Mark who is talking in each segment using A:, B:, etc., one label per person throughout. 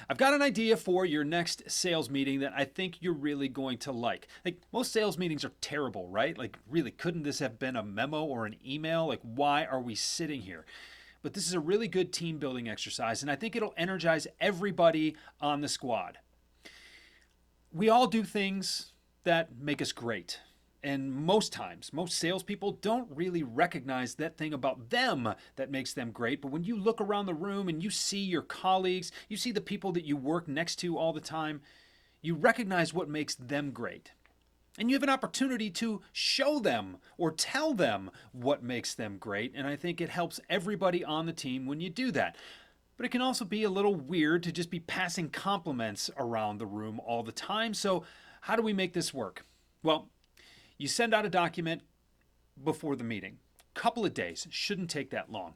A: I've got an idea for your next sales meeting that I think you're really going to like. Like, most sales meetings are terrible, right? Like, really, couldn't this have been a memo or an email? Like, why are we sitting here? But this is a really good team building exercise, and I think it'll energize everybody on the squad. We all do things that make us great. And most times, most salespeople don't really recognize that thing about them that makes them great. But when you look around the room and you see your colleagues, you see the people that you work next to all the time, you recognize what makes them great. And you have an opportunity to show them or tell them what makes them great. And I think it helps everybody on the team when you do that. But it can also be a little weird to just be passing compliments around the room all the time. So, how do we make this work? Well, you send out a document before the meeting. Couple of days, shouldn't take that long.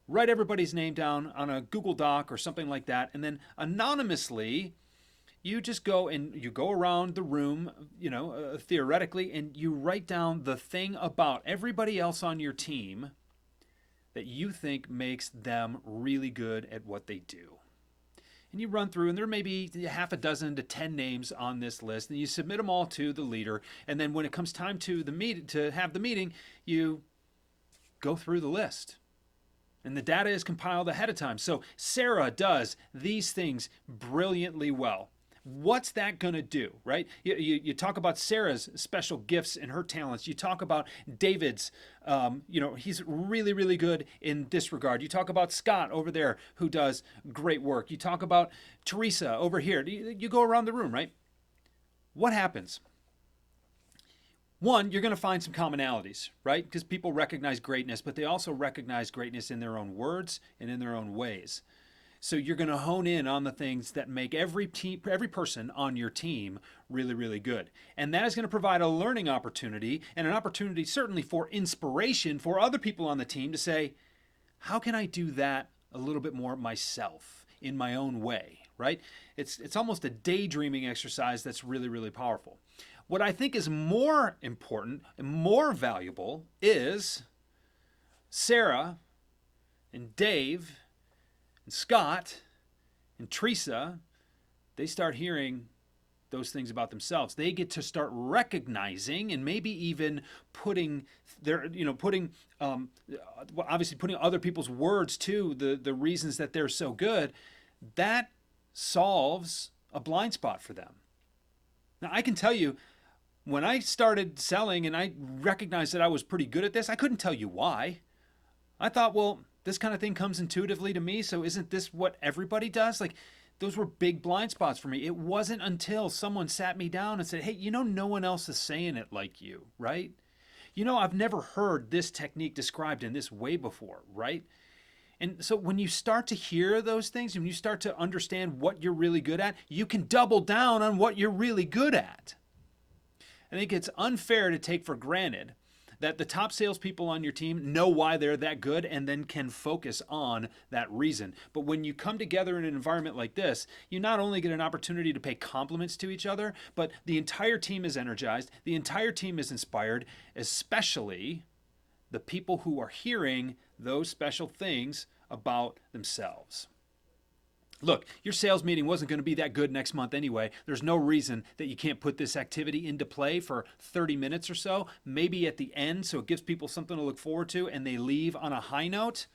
A: Write everybody's name down on a Google Doc or something like that, and then anonymously, you just go and you go around the room, theoretically, and you write down the thing about everybody else on your team that you think makes them really good at what they do. And you run through, and there may be half a dozen to 10 names on this list, and you submit them all to the leader. And then when it comes time to have the meeting, you go through the list. And the data is compiled ahead of time. So Sarah does these things brilliantly well. What's that going to do, right? You talk about Sarah's special gifts and her talents. You talk about David's, he's really, really good in this regard. You talk about Scott over there who does great work. You talk about Teresa over here. You go around the room, right? What happens? One, you're going to find some commonalities, right? Because people recognize greatness, but they also recognize greatness in their own words and in their own ways. So you're going to hone in on the things that make every person on your team really, really good. And that is going to provide a learning opportunity and an opportunity certainly for inspiration for other people on the team to say, how can I do that a little bit more myself in my own way, right? It's almost a daydreaming exercise that's really, really powerful. What I think is more important and more valuable is Sarah and Dave and Scott and Teresa, they start hearing those things about themselves. They get to start recognizing and maybe even putting obviously putting other people's words to the reasons that they're so good. That solves a blind spot for them. Now, I can tell you, when I started selling and I recognized that I was pretty good at this, I couldn't tell you why. I thought, well, this kind of thing comes intuitively to me, so isn't this what everybody does? Like, those were big blind spots for me. It wasn't until someone sat me down and said, hey, no one else is saying it like you, right? I've never heard this technique described in this way before, right? And so when you start to hear those things, when you start to understand what you're really good at, you can double down on what you're really good at. I think it's unfair to take for granted that the top salespeople on your team know why they're that good and then can focus on that reason. But when you come together in an environment like this, you not only get an opportunity to pay compliments to each other, but the entire team is energized, the entire team is inspired, especially the people who are hearing those special things about themselves. Look, your sales meeting wasn't going to be that good next month anyway. There's no reason that you can't put this activity into play for 30 minutes or so, maybe at the end, so it gives people something to look forward to and they leave on a high note.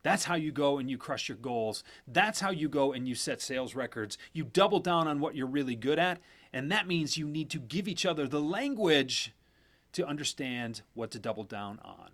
A: That's how you go and you crush your goals. That's how you go and you set sales records. You double down on what you're really good at, and that means you need to give each other the language to understand what to double down on.